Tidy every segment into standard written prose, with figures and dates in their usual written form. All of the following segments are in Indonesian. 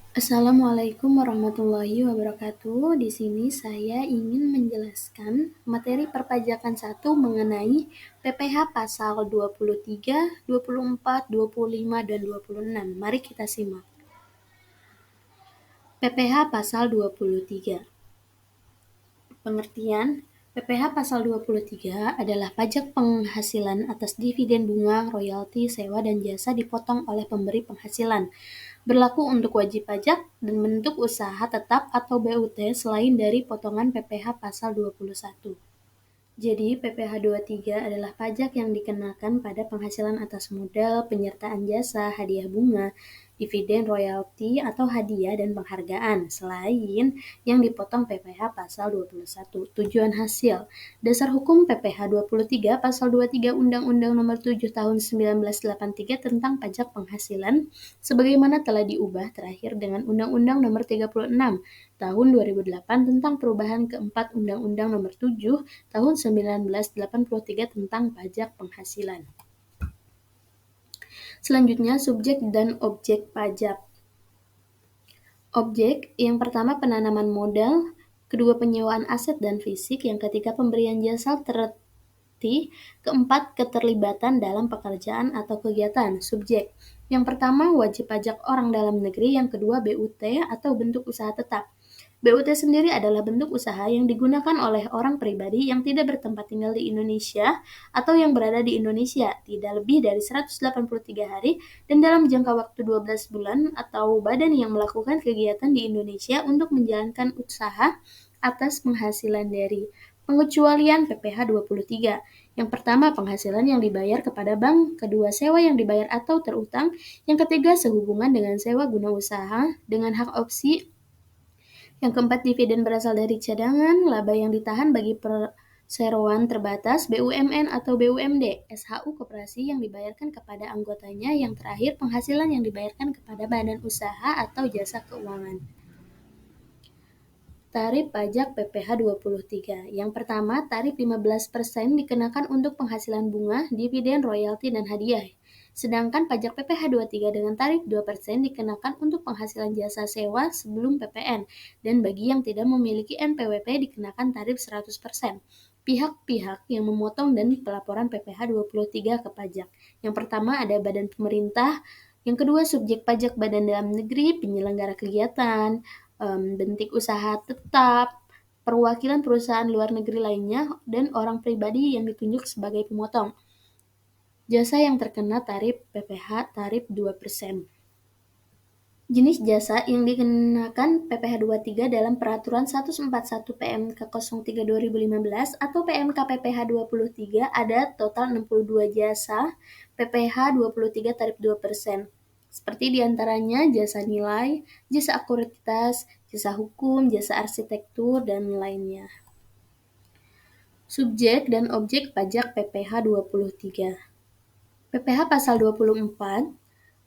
Assalamualaikum warahmatullahi wabarakatuh. Di sini saya ingin menjelaskan materi perpajakan 1 mengenai PPh pasal 23, 24, 25, dan 26. Mari kita simak. PPh pasal 23. Pengertian PPh pasal 23 adalah pajak penghasilan atas dividen bunga, royalti, sewa, dan jasa dipotong oleh pemberi penghasilan. Berlaku untuk wajib pajak dan bentuk usaha tetap atau BUT selain dari potongan PPh pasal 21. Jadi, PPh 23 adalah pajak yang dikenakan pada penghasilan atas modal, penyertaan jasa, hadiah bunga, dividen, royalti, atau hadiah dan penghargaan, selain yang dipotong PPh pasal 21. Tujuan hasil. Dasar hukum PPh 23 pasal 23 Undang-Undang Nomor 7 Tahun 1983 tentang pajak penghasilan, sebagaimana telah diubah terakhir dengan Undang-Undang Nomor 36 Tahun 2008 tentang perubahan keempat Undang-Undang Nomor 7 Tahun 1983 tentang pajak penghasilan. Selanjutnya, subjek dan objek pajak. Objek yang pertama penanaman modal, kedua penyewaan aset dan fisik, yang ketiga pemberian jasa keempat keterlibatan dalam pekerjaan atau kegiatan. Subjek yang pertama wajib pajak orang dalam negeri, yang kedua BUT atau bentuk usaha tetap. BUT sendiri adalah bentuk usaha yang digunakan oleh orang pribadi yang tidak bertempat tinggal di Indonesia atau yang berada di Indonesia tidak lebih dari 183 hari dan dalam jangka waktu 12 bulan, atau badan yang melakukan kegiatan di Indonesia untuk menjalankan usaha atas penghasilan dari pengecualian PPh 23. Yang pertama, penghasilan yang dibayar kepada bank, kedua, sewa yang dibayar atau terutang, yang ketiga, sehubungan dengan sewa guna usaha dengan hak opsi, yang keempat, dividen berasal dari cadangan, laba yang ditahan bagi perseroan terbatas, BUMN atau BUMD, SHU koperasi yang dibayarkan kepada anggotanya, yang terakhir, penghasilan yang dibayarkan kepada badan usaha atau jasa keuangan. Tarif pajak PPh 23. Yang pertama, tarif 15% dikenakan untuk penghasilan bunga, dividen, royalti, dan hadiah. Sedangkan pajak PPh 23 dengan tarif 2% dikenakan untuk penghasilan jasa sewa sebelum PPN, dan bagi yang tidak memiliki NPWP dikenakan tarif 100%. Pihak-pihak yang memotong dan pelaporan PPh 23 ke pajak. Yang pertama ada badan pemerintah, yang kedua subjek pajak badan dalam negeri, penyelenggara kegiatan, bentuk usaha tetap, perwakilan perusahaan luar negeri lainnya, dan orang pribadi yang ditunjuk sebagai pemotong. Jasa yang terkena tarif PPh tarif 2%. Jenis jasa yang dikenakan PPh 23 dalam Peraturan 141 PMK 03 2015 atau PMK PPh 23 ada total 62 jasa PPh 23 tarif 2%. Seperti diantaranya jasa nilai, jasa akuritas, jasa hukum, jasa arsitektur, dan lainnya. Subjek dan objek pajak PPh 23. PPh pasal 24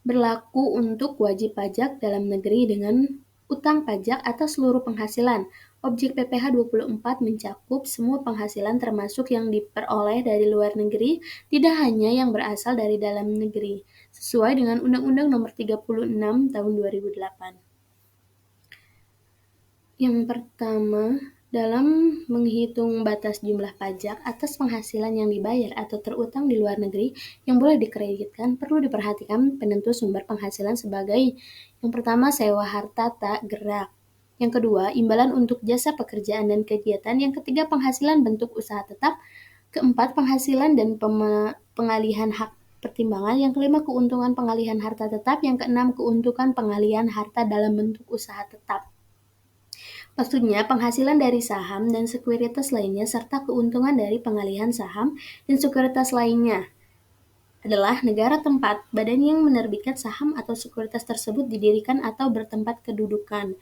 berlaku untuk wajib pajak dalam negeri dengan utang pajak atas seluruh penghasilan. Objek PPh 24 mencakup semua penghasilan termasuk yang diperoleh dari luar negeri, tidak hanya yang berasal dari dalam negeri, sesuai dengan Undang-Undang Nomor 36 Tahun 2008. Yang pertama, dalam menghitung batas jumlah pajak atas penghasilan yang dibayar atau terutang di luar negeri yang boleh dikreditkan, perlu diperhatikan penentu sumber penghasilan sebagai: yang pertama, sewa harta tak gerak; yang kedua, imbalan untuk jasa pekerjaan dan kegiatan; yang ketiga, penghasilan bentuk usaha tetap; keempat, penghasilan dan pengalihan hak pertimbangan; yang kelima, keuntungan pengalihan harta tetap; yang keenam, keuntungan pengalihan harta dalam bentuk usaha tetap. Maksudnya, penghasilan dari saham dan sekuritas lainnya serta keuntungan dari pengalihan saham dan sekuritas lainnya adalah negara tempat badan yang menerbitkan saham atau sekuritas tersebut didirikan atau bertempat kedudukan.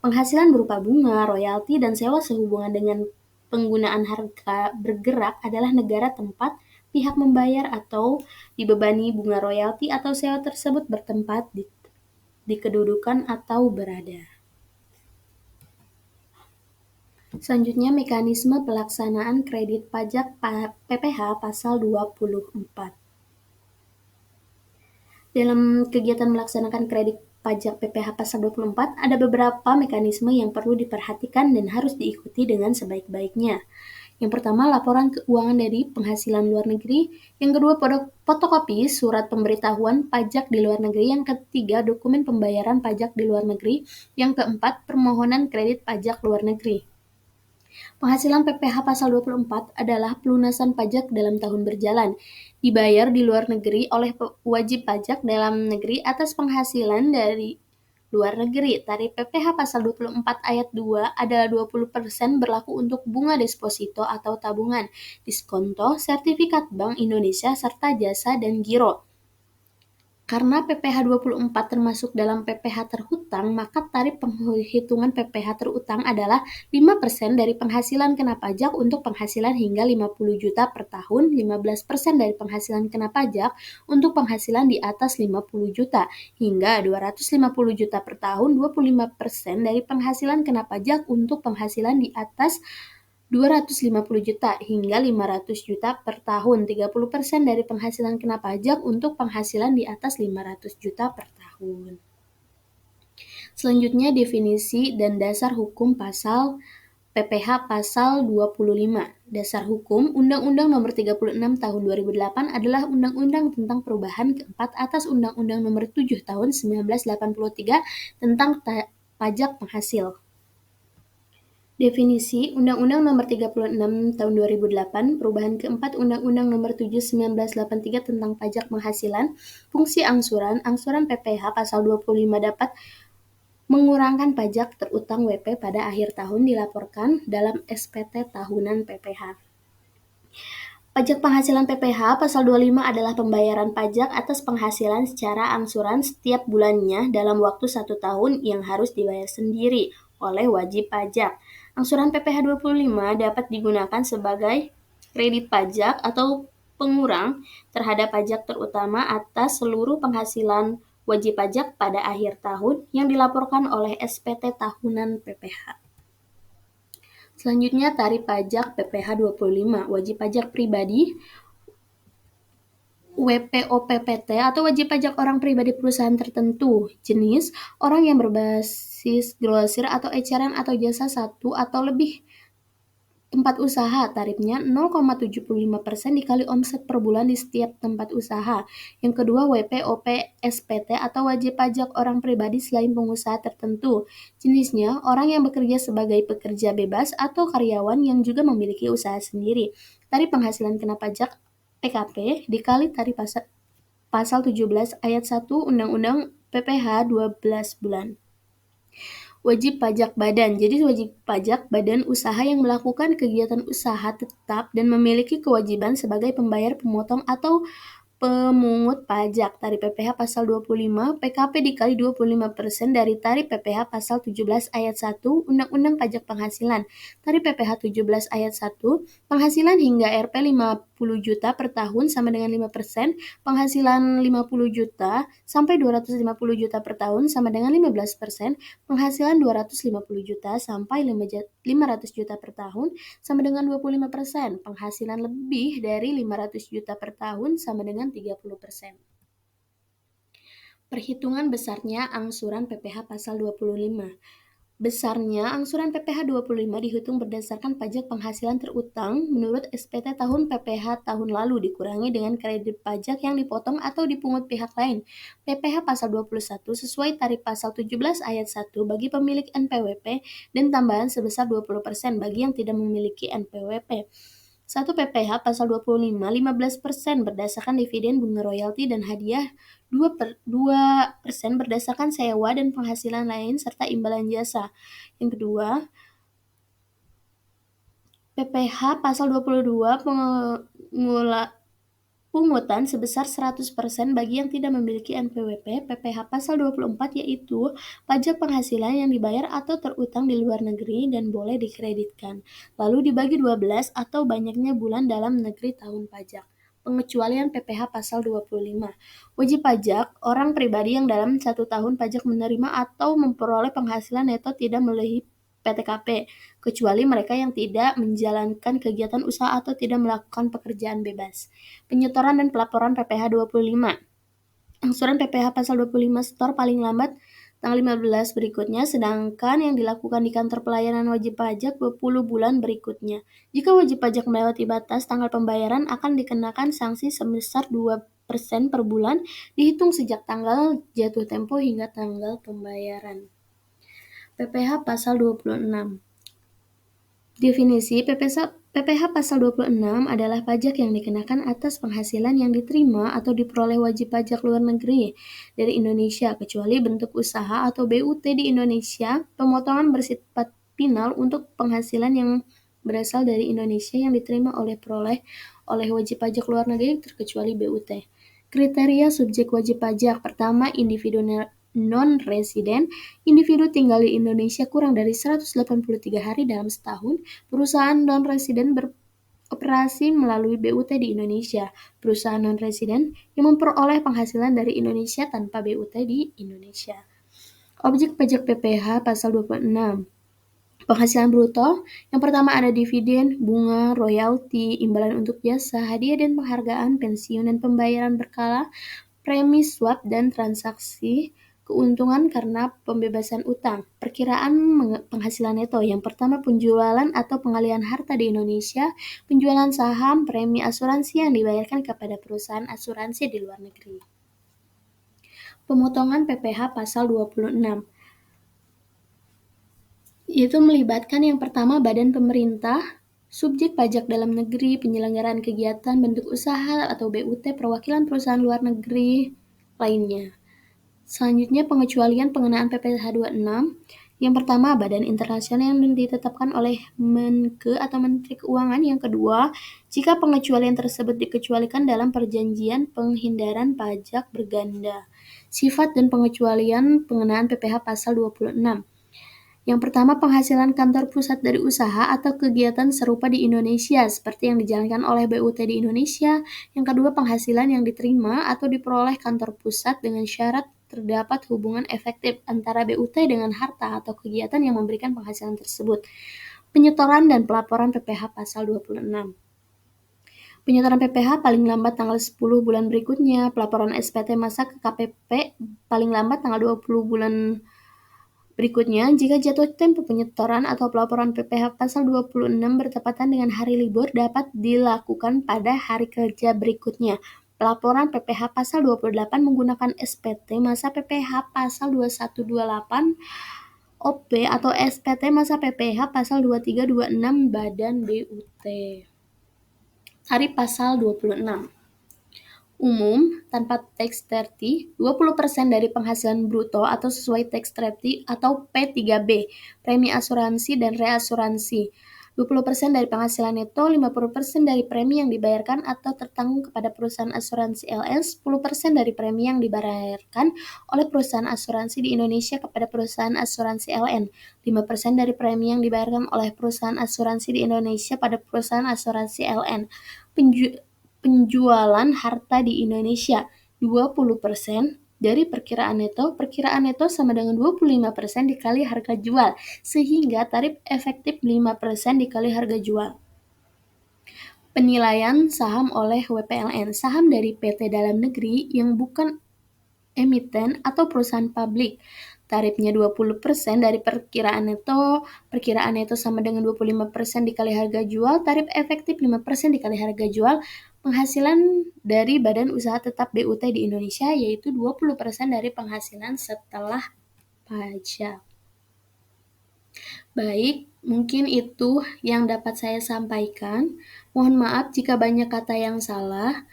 Penghasilan berupa bunga, royalti, dan sewa sehubungan dengan penggunaan harga bergerak adalah negara tempat pihak membayar atau dibebani bunga royalti atau sewa tersebut bertempat di kedudukan atau berada. Selanjutnya, mekanisme pelaksanaan kredit pajak PPh pasal 24. Dalam kegiatan melaksanakan kredit pajak PPh pasal 24, ada beberapa mekanisme yang perlu diperhatikan dan harus diikuti dengan sebaik-baiknya. Yang pertama, laporan keuangan dari penghasilan luar negeri. Yang kedua, fotokopi surat pemberitahuan pajak di luar negeri. Yang ketiga, dokumen pembayaran pajak di luar negeri. Yang keempat, permohonan kredit pajak luar negeri. Penghasilan PPh pasal 24 adalah pelunasan pajak dalam tahun berjalan, dibayar di luar negeri oleh wajib pajak dalam negeri atas penghasilan dari luar negeri. Tarif PPh pasal 24 ayat 2 adalah 20% berlaku untuk bunga deposito atau tabungan, diskonto, sertifikat Bank Indonesia, serta jasa dan giro. Karena PPh 24 termasuk dalam PPh terhutang, maka tarif penghitungan PPh terutang adalah 5% dari penghasilan kena pajak untuk penghasilan hingga 50 juta per tahun, 15% dari penghasilan kena pajak untuk penghasilan di atas 50 juta, hingga 250 juta per tahun, 25% dari penghasilan kena pajak untuk penghasilan di atas 250 juta hingga 500 juta per tahun, 30% dari penghasilan kena pajak untuk penghasilan di atas 500 juta per tahun. Selanjutnya, definisi dan dasar hukum pasal PPh pasal 25. Dasar hukum Undang-Undang Nomor 36 Tahun 2008 adalah undang-undang tentang perubahan keempat atas Undang-Undang Nomor 7 Tahun 1983 tentang pajak penghasil. Definisi Undang-Undang Nomor 36 Tahun 2008, perubahan keempat Undang-Undang Nomor 7 1983 tentang pajak penghasilan. Fungsi angsuran PPh pasal 25 dapat mengurangkan pajak terutang WP pada akhir tahun dilaporkan dalam SPT tahunan PPh. Pajak penghasilan PPh pasal 25 adalah pembayaran pajak atas penghasilan secara angsuran setiap bulannya dalam waktu 1 tahun yang harus dibayar sendiri oleh wajib pajak. Angsuran PPh 25 dapat digunakan sebagai kredit pajak atau pengurang terhadap pajak terutama atas seluruh penghasilan wajib pajak pada akhir tahun yang dilaporkan oleh SPT tahunan PPh. Selanjutnya, tarif pajak PPh 25, wajib pajak pribadi, WPOPPT atau wajib pajak orang pribadi perusahaan tertentu, jenis orang yang berbasis grosir atau eceran atau jasa satu atau lebih tempat usaha, tarifnya 0,75% dikali omset per bulan di setiap tempat usaha. Yang kedua, WPOP SPT atau wajib pajak orang pribadi selain pengusaha tertentu. Jenisnya, orang yang bekerja sebagai pekerja bebas atau karyawan yang juga memiliki usaha sendiri. Tarif penghasilan kena pajak PKP dikali tarif pasal 17 ayat 1 Undang-Undang PPh 12 bulan. Wajib pajak badan. Jadi wajib pajak badan usaha yang melakukan kegiatan usaha tetap dan memiliki kewajiban sebagai pembayar, pemotong atau pemungut pajak. Tarif PPh pasal 25 PKP dikali 25% dari tarif PPh pasal 17 ayat 1 Undang-Undang Pajak Penghasilan. Tarif PPh 17 ayat 1 penghasilan hingga Rp 50 juta per tahun sama dengan 5%, penghasilan 50 juta sampai 250 juta per tahun sama dengan 15%, penghasilan 250 juta sampai 500 juta per tahun sama dengan 25%, penghasilan lebih dari 500 juta per tahun sama dengan 30%. Perhitungan besarnya angsuran PPh pasal 25. Besarnya angsuran PPh 25 dihitung berdasarkan pajak penghasilan terutang menurut SPT tahun PPh tahun lalu dikurangi dengan kredit pajak yang dipotong atau dipungut pihak lain. PPh pasal 21 sesuai tarif pasal 17 ayat 1 bagi pemilik NPWP dan tambahan sebesar 20% bagi yang tidak memiliki NPWP. 1 PPh pasal 25, 15% berdasarkan dividen, bunga royalti, dan hadiah, 2% berdasarkan sewa dan penghasilan lain serta imbalan jasa. Yang kedua, PPh pasal 22 pungutan sebesar 100% bagi yang tidak memiliki NPWP. PPh pasal 24 yaitu pajak penghasilan yang dibayar atau terutang di luar negeri dan boleh dikreditkan, lalu dibagi 12 atau banyaknya bulan dalam negeri tahun pajak. Pengecualian PPh pasal 25. Wajib pajak orang pribadi yang dalam 1 tahun pajak menerima atau memperoleh penghasilan neto tidak melebihi PTKP, kecuali mereka yang tidak menjalankan kegiatan usaha atau tidak melakukan pekerjaan bebas. Penyetoran dan pelaporan PPh 25. Angsuran PPh pasal 25 setor paling lambat tanggal 15 berikutnya, sedangkan yang dilakukan di kantor pelayanan wajib pajak 20 bulan berikutnya. Jika wajib pajak melewati batas tanggal pembayaran, akan dikenakan sanksi sebesar 2% per bulan, dihitung sejak tanggal jatuh tempo hingga tanggal pembayaran. PPh Pasal 26. Definisi PPh Pasal 26 adalah pajak yang dikenakan atas penghasilan yang diterima atau diperoleh wajib pajak luar negeri dari Indonesia, kecuali bentuk usaha atau BUT di Indonesia. Pemotongan bersifat final untuk penghasilan yang berasal dari Indonesia yang diterima oleh wajib pajak luar negeri terkecuali BUT. Kriteria subjek wajib pajak. Pertama, individu non-residen. Individu tinggal di Indonesia kurang dari 183 hari dalam setahun. Perusahaan non-residen beroperasi melalui BUT di Indonesia. Perusahaan non-residen yang memperoleh penghasilan dari Indonesia tanpa BUT di Indonesia. Objek pajak PPh Pasal 26. Penghasilan bruto. Yang pertama ada dividen, bunga, royalti, imbalan untuk jasa, hadiah dan penghargaan, pensiun dan pembayaran berkala, premi swap dan transaksi, keuntungan karena pembebasan utang. Perkiraan penghasilan neto. Yang pertama penjualan atau pengalihan harta di Indonesia, penjualan saham, premi asuransi yang dibayarkan kepada perusahaan asuransi di luar negeri. Pemotongan PPh Pasal 26. Yaitu melibatkan yang pertama badan pemerintah, subjek pajak dalam negeri, penyelenggaraan kegiatan, bentuk usaha atau BUT, perwakilan perusahaan luar negeri lainnya. Selanjutnya pengecualian pengenaan PPh 26. Yang pertama, badan internasional yang ditetapkan oleh Menke atau Menteri Keuangan. Yang kedua, jika pengecualian tersebut dikecualikan dalam perjanjian penghindaran pajak berganda. Sifat dan pengecualian pengenaan PPh Pasal 26. Yang pertama, penghasilan kantor pusat dari usaha atau kegiatan serupa di Indonesia, seperti yang dijalankan oleh BUT di Indonesia. Yang kedua, penghasilan yang diterima atau diperoleh kantor pusat dengan syarat terdapat hubungan efektif antara BUT dengan harta atau kegiatan yang memberikan penghasilan tersebut. Penyetoran dan pelaporan PPh Pasal 26. Penyetoran PPh paling lambat tanggal 10 bulan berikutnya. Pelaporan SPT masa ke KPP paling lambat tanggal 20 bulan berikutnya. Jika jatuh tempo penyetoran atau pelaporan PPh Pasal 26 bertepatan dengan hari libur, dapat dilakukan pada hari kerja berikutnya. Pelaporan PPh Pasal 28 menggunakan SPT masa PPh Pasal 2128 OP atau SPT masa PPh Pasal 2326 Badan BUT. Tarif Pasal 26. Umum, tanpa tax 30, 20% dari penghasilan bruto atau sesuai tax 30 atau P3B, premi asuransi dan reasuransi. 20% dari penghasilan neto, 50% dari premi yang dibayarkan atau tertanggung kepada perusahaan asuransi LS, 10% dari premi yang dibayarkan oleh perusahaan asuransi di Indonesia kepada perusahaan asuransi LN, 5% dari premi yang dibayarkan oleh perusahaan asuransi di Indonesia pada perusahaan asuransi LN. Penjualan harta di Indonesia, 20% dari perkiraan neto sama dengan 25% dikali harga jual, sehingga tarif efektif 5% dikali harga jual. Penilaian saham oleh WPLN, saham dari PT dalam negeri yang bukan emiten atau perusahaan publik. Tarifnya 20% dari perkiraan neto sama dengan 25% dikali harga jual, tarif efektif 5% dikali harga jual. Penghasilan dari badan usaha tetap BUT di Indonesia yaitu 20% dari penghasilan setelah pajak. Baik, mungkin itu yang dapat saya sampaikan. Mohon maaf jika banyak kata yang salah,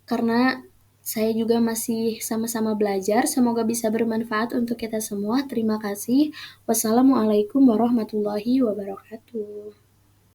karena saya juga masih sama-sama belajar. Semoga bisa bermanfaat untuk kita semua. Terima kasih. Wassalamualaikum warahmatullahi wabarakatuh.